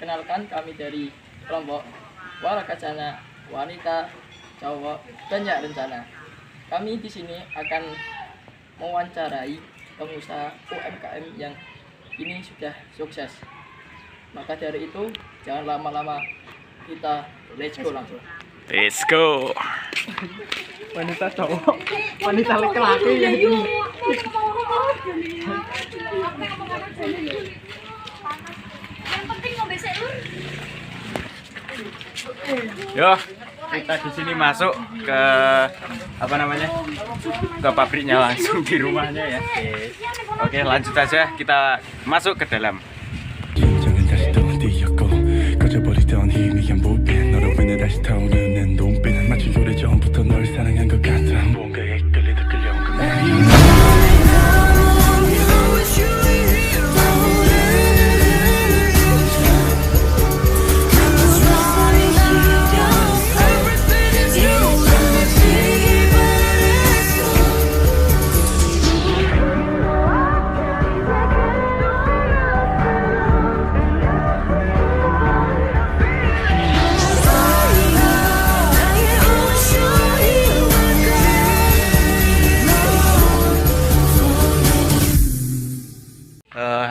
Perkenalkan, kami dari kelompok Warakacana Wanita Cowok Banyak Rencana. Kami di sini akan mewawancarai pengusaha UMKM yang ini sudah sukses. Maka dari itu, jangan lama-lama, kita let's go langsung. Let's go. Wanita cowok, wanita laki-laki ya. Yang penting mau besek lur. Yo, kita di sini masuk ke apa namanya? Ke pabriknya langsung di rumahnya ya. Oke, lanjut aja kita masuk ke dalam. 긴장은 다시 또 뛰었고 꺼져버리던 희미한 불빛 너로 인해 다시 타오르는 눈빛 마치 오래전부터 널 사랑한 것 같아 뭔가에 끌리다 끌려온 그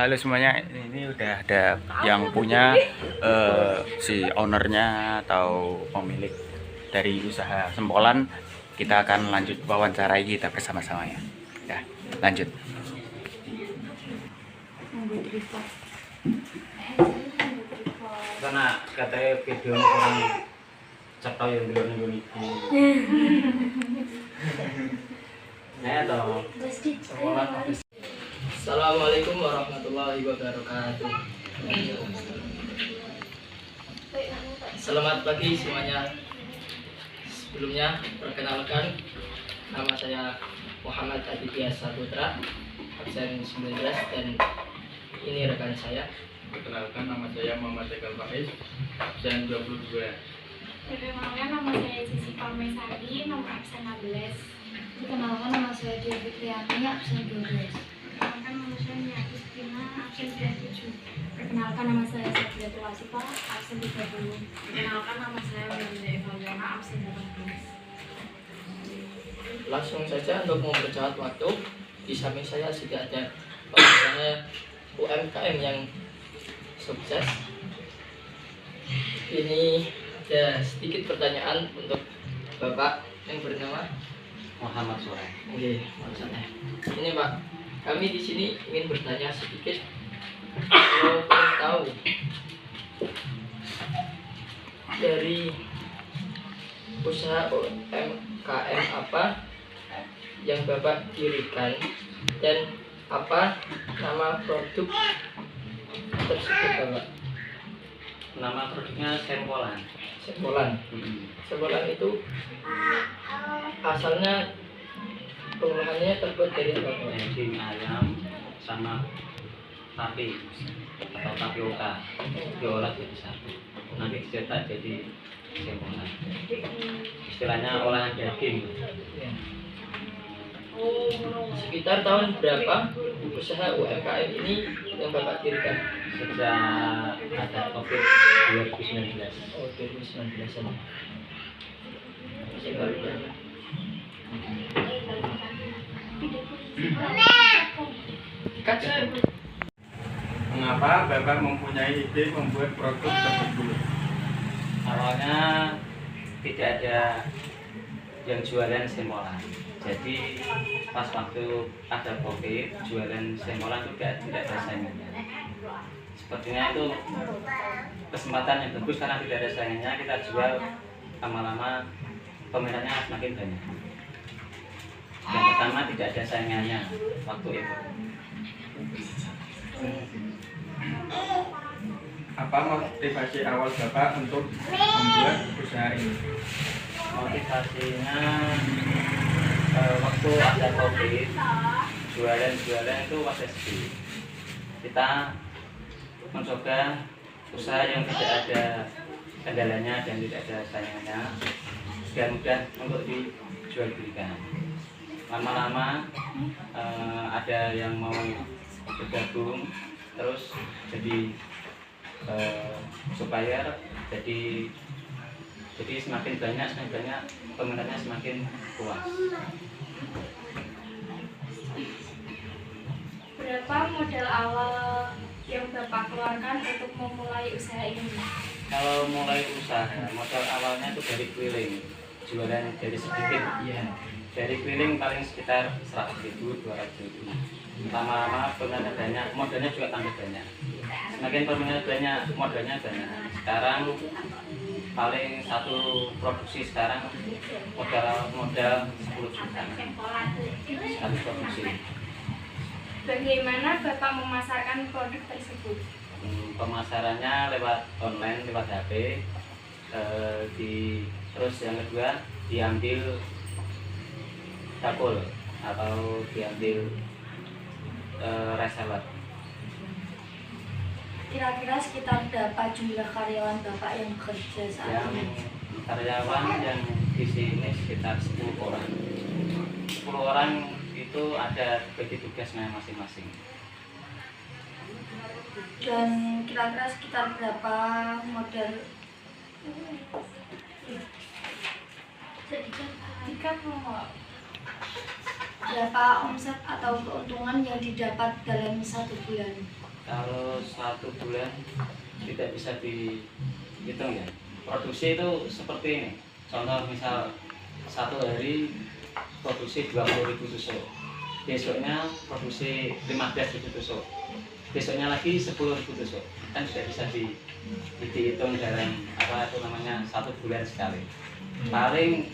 Halo semuanya, ini udah ada yang punya si ownernya atau pemilik dari usaha Sempolan. Kita akan lanjut wawancarai kita bersama-sama ya. Ya, lanjut. Karena katanya video orang cetok yang dulu ibu. Nah, toh. Sempolan office. Assalamualaikum warahmatullahi wabarakatuh. Selamat pagi semuanya. Sebelumnya perkenalkan, nama saya Muhammad Aditya Saputra, absen 19, dan ini rekan saya. Perkenalkan, nama saya Muhammad Tegal Faiz, absen 22. Perkenalkan, nama saya Cici Parmesari, nomor absen 16. Perkenalkan, nama saya Dia Fitriani, absen 12. Perkenalkan, nama saya Nia Kristina, absen 37. Perkenalkan, nama saya Sabriatul Asifa, absen 30. Perkenalkan, nama saya Melinda Evaliana, absen 18. Langsung saja untuk mempercepat waktu, di samping saya sudah ada pengusaha UMKM yang sukses. Ini ada sedikit pertanyaan untuk Bapak yang bernama Muhammad Surai. Oke, maksudnya. Ini Pak, kami di sini ingin bertanya sedikit. Kalau boleh tahu dari usaha UMKM apa yang Bapak dirikan dan apa nama produk tersebut Bapak? Nama produknya Sempolan. Sempolan. Sempolan itu asalnya pengolahannya terbuat dari apa Pak? Daging ayam sama sapi atau tapioka diolah jadi satu. Nanti dicetak jadi Sempolan. Istilahnya olahan daging. Ya. Sekitar tahun berapa usaha UMKM ini yang Bapak dirikan? Sejak ada COVID 2019. Oh, 2019-an. Masih baru ya. Kaca. Mengapa Bapak mempunyai ide membuat produk tersebut? Awalnya tidak ada yang jualan Sempolan. Jadi pas waktu ada COVID, jualan Sempolan juga tidak ada saingannya. Sepertinya itu kesempatan yang bagus karena tidak ada saingannya, kita jual lama-lama peminatnya semakin banyak. Yang pertama tidak ada saingannya waktu itu. Apa motivasi awal Bapak untuk membuat usaha ini? Motivasinya waktu ada COVID, jualan itu masih sepi. Kita mencoba usaha yang tidak ada kendalanya dan tidak ada saingannya, biar mudah untuk dijual belikan. Lama-lama ada yang mau bergabung, terus jadi supplier, jadi semakin banyak peminatnya semakin puas. Berapa modal awal yang Bapak keluarkan untuk memulai usaha ini? Kalau mulai usaha, modal awalnya itu dari keliling, jualan dari sedikit. Dari keliling paling sekitar 100.000, 200.000. Lama-lama peminatnya banyak, modalnya juga tambah banyak. Semakin peminatnya banyak, modalnya banyak. Sekarang paling satu produksi sekarang modal 10 juta sekali produksi. Bagaimana Bapak memasarkan produk tersebut? Pemasarannya lewat online, lewat HP. Terus yang kedua diambil dapur atau diambil reseller. Kira-kira sekitar berapa jumlah karyawan Bapak yang bekerja saat Yang ini? karyawan yang di sini sekitar 10 orang. 10 orang itu ada bagi tugasnya masing-masing. Dan kira-kira sekitar berapa modal? Berapa omset atau keuntungan yang didapat dalam 1 bulan? Kalau 1 bulan tidak bisa dihitung ya. Produksi itu seperti ini. Contoh misal 1 hari produksi 20.000 tusuk. Besoknya produksi 15.000 tusuk. Besoknya lagi 10.000 tusuk. Kan tidak bisa dihitung dalam satu bulan sekali. Paling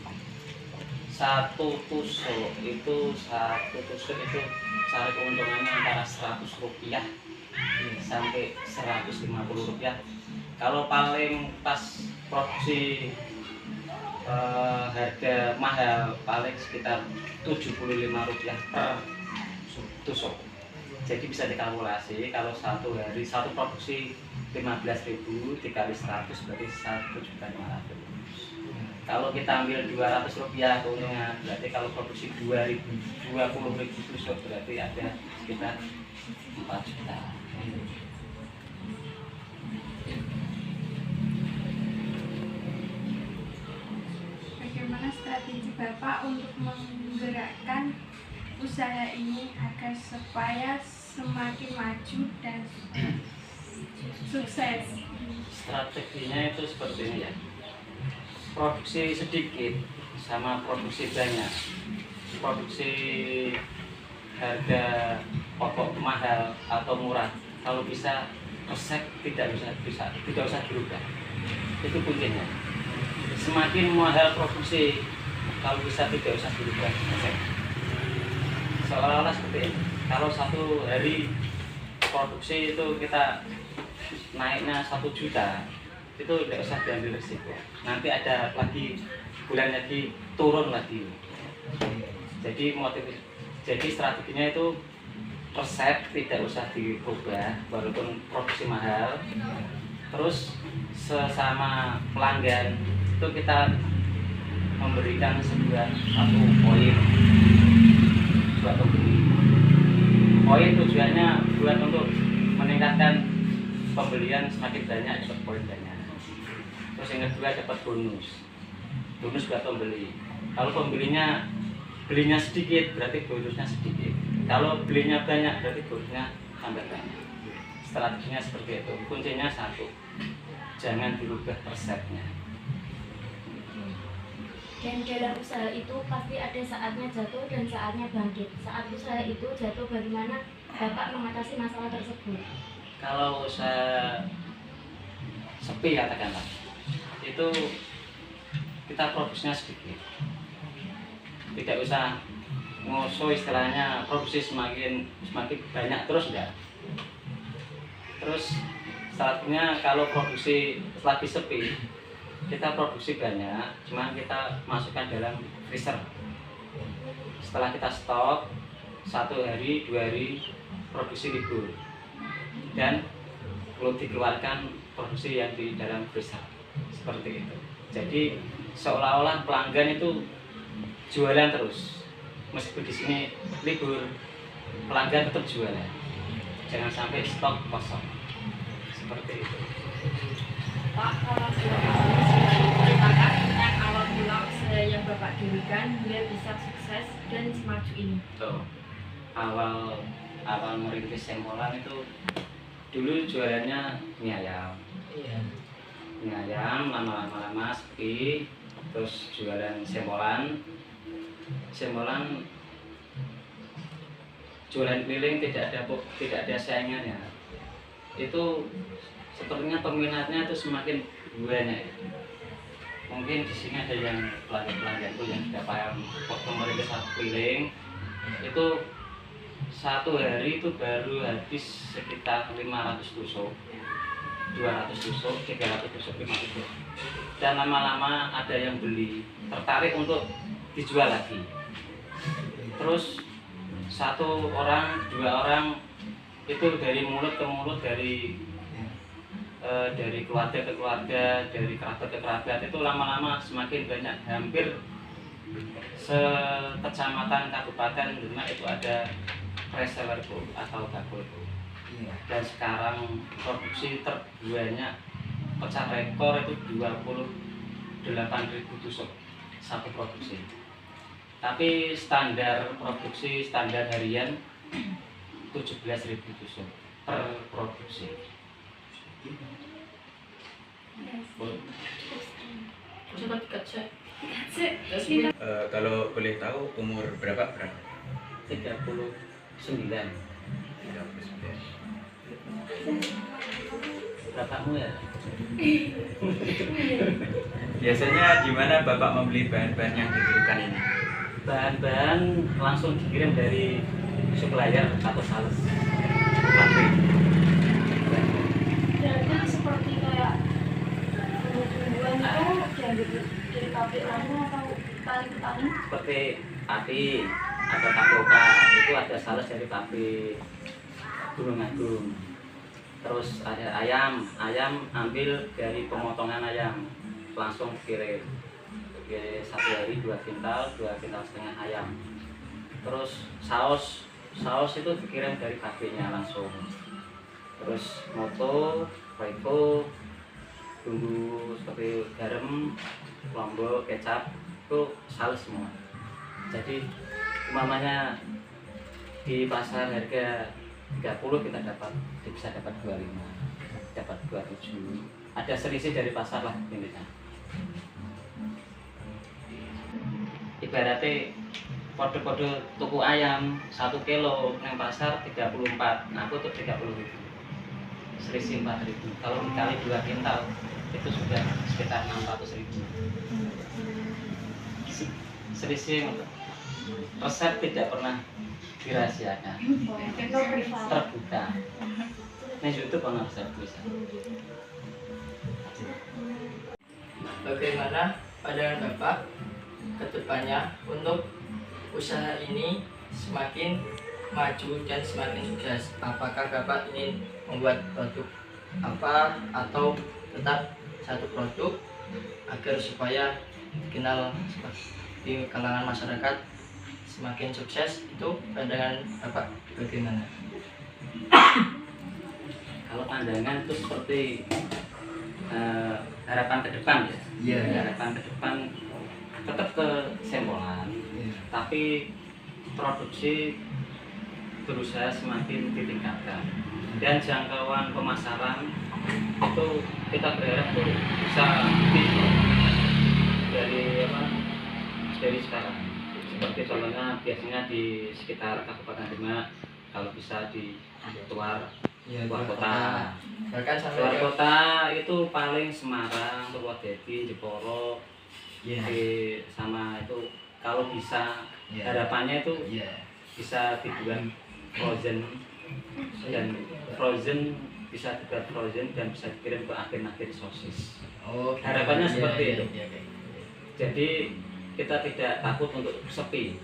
satu tusuk itu cari keuntungannya antara Rp100 sampai Rp150. Kalau paling pas produksi harga mahal paling sekitar Rp75 per tusuk. Jadi bisa dikalkulasi kalau 1 hari satu produksi 15.000 dikali 100 berarti 1.500.000. Kalau kita ambil Rp200 keuntungan, berarti kalau produksi 20.000 tusuk berarti ada sekitar 4 juta. Bagaimana strategi Bapak untuk menggerakkan usaha ini agar supaya semakin maju dan sukses? Strateginya itu seperti ini ya. Produksi sedikit sama produksi banyak. Produksi harga pokok mahal atau murah, kalau bisa resep tidak usah dirubah. Itu kuncinya. Semakin mahal produksi, kalau bisa tidak usah dirubah resep. Seolah-olah seperti ini. Kalau 1 hari produksi itu kita naiknya 1 juta, itu tidak usah diambil risiko. Nanti ada lagi bulan lagi turun lagi. Jadi strateginya itu resep tidak usah dirubah walaupun produksi mahal. Terus sesama pelanggan itu kita memberikan satu poin buat pembeli. Poin tujuannya buat untuk meningkatkan pembelian, semakin banyak dapat poin banyak. Terus yang kedua dapat bonus buat pembeli. Kalau belinya sedikit berarti bonusnya sedikit. Kalau belinya banyak berarti bonusnya tambah banyak. Strateginya seperti itu. Kuncinya 1, jangan dirubah resepnya. Dan dalam usaha itu pasti ada saatnya jatuh dan saatnya bangkit. Saat usaha itu jatuh, bagaimana Bapak mengatasi masalah tersebut? Kalau usaha sepi katakanlah, itu kita produksinya sedikit. Tidak usah ngoso istilahnya produksi semakin banyak terus enggak. Terus saatnya kalau produksi lagi sepi, kita produksi banyak, cuma kita masukkan dalam freezer. Setelah kita stok 1 hari 2 hari produksi libur dan perlu dikeluarkan produksi yang di dalam freezer seperti itu. Jadi seolah-olah pelanggan itu jualan terus, meskipun di sini libur, pelanggan tetap jualan. Jangan sampai stok kosong seperti itu. hingga bisa sukses dan semaju ini? Tuh, awal merintis Semolan itu dulu jualannya mie ayam. Iya. Mie ayam lama sepi, terus jualan Semolan. Jualan keliling tidak ada saingannya. Itu sepertinya peminatnya itu semakin banyak. Mungkin di sini ada yang pelanggan itu yang sudah paham waktu merintis keliling itu satu hari itu baru habis sekitar 500 tusuk, 200 tusuk, 300 tusuk, 500 tusuk. Dan lama-lama ada yang beli, tertarik untuk dijual lagi. Terus satu orang, dua orang itu dari mulut ke mulut, dari keluarga ke keluarga, dari kerabat ke kerabat, itu lama-lama semakin banyak. Hampir sekecamatan kabupaten Demak itu ada reseller atau bakul. Dan sekarang produksi terbanyak pecah rekor itu 28.000 tusuk satu produksi. Tapi standar produksi standar harian 17.000 tusuk per produksi. Coba dikecek. Kalau boleh tahu umur berapa? 39. Bapakmu ya? Biasanya di mana Bapak membeli bahan-bahan yang dibutuhkan ini? Bahan-bahan langsung dikirim dari supplier atau sales pabrik. Jadi seperti kayak tumbuh-tumbuhan itu diambil dari pabrik langsung atau petani-petani? Seperti pati atau tapioka itu ada sales dari pabrik Gunung Agung. Terus ada ayam ambil dari pemotongan ayam langsung kirim. Satu hari 2 kintal setengah ayam. Terus saus itu dikirim dari pabriknya langsung. Terus moto, Royco, bumbu seperti garam, lombok, kecap itu sales semua. Jadi umpamanya di pasar harga 30 kita bisa dapat 25, dapat 27. Ada selisih dari pasar lah intinya. Ibaratnya kode-kode tuku ayam 1 kilo yang pasar 34, nah aku tuh 30.000, selisih 4.000. Kalau dikali 2 kintal itu sudah sekitar 600.000. Selisih resep tidak pernah dirahasiakan, terbuka. Nah YouTube ono resep bisa. Bagaimana pandangan Bapak ke depannya untuk usaha ini semakin maju dan semakin sukses? Apakah Bapak ingin membuat produk apa atau tetap satu produk agar supaya dikenal di kalangan masyarakat semakin sukses? Itu pandangan Bapak bagaimana? Kalau pandangan itu seperti harapan ke depan ya. Iya. Harapan ke depan tetap ke Semolan, tapi produksi berusaha semakin ditingkatkan dan jangkauan pemasaran itu kita berharap tuh bisa lebih dari sekarang. Seperti contohnya biasanya di sekitar Kabupaten Demak, kalau bisa di luar kota. Bahkan sampai Luar kota itu paling Semarang, Purwodadi, Jeporo, sama itu kalau bisa harapannya itu bisa dibuat frozen bisa dibuat frozen dan bisa dikirim ke agen-agen sosis. Harapannya seperti itu. Jadi kita tidak takut untuk sepi.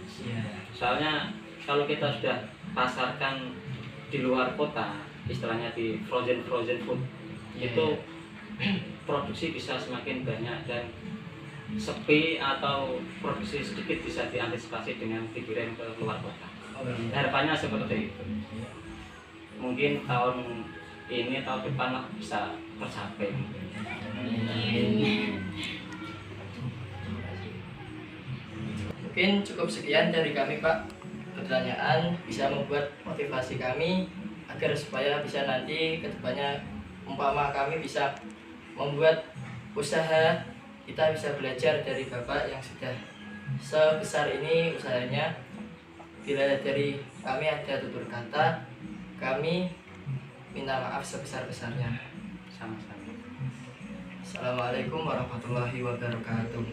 Soalnya kalau kita sudah pasarkan di luar kota, istilahnya di frozen food, itu produksi bisa semakin banyak dan sepi atau produksi sedikit bisa diantisipasi dengan dikirim ke luar kota. Harapannya seperti itu. Mungkin tahun ini tahun depan lah bisa tercapai. Mungkin cukup sekian dari kami, Pak. Pertanyaan bisa membuat motivasi kami agar supaya bisa nanti kedepannya umpama kami bisa membuat usaha, kita bisa belajar dari Bapak yang sudah sebesar ini usahanya. Bila dari kami ada tutur kata, kami minta maaf sebesar-besarnya. Sama-sama. Assalamualaikum warahmatullahi wabarakatuh.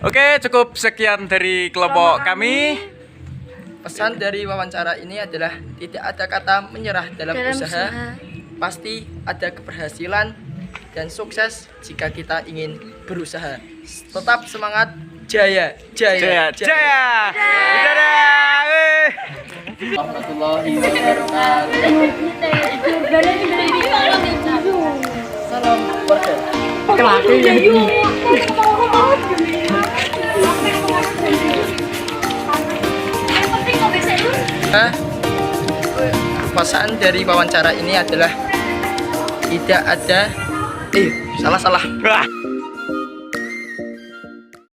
Oke, cukup sekian dari kelompok kami. Pesan dari wawancara ini adalah tidak ada kata menyerah dalam usaha. Pasti ada keberhasilan dan sukses jika kita ingin berusaha. Tetap semangat, jaya, jaya, Jaya. Dadah. Warahmatullahi wabarakatuh. Salam keluarga. Pesan dari wawancara ini adalah tidak ada salah.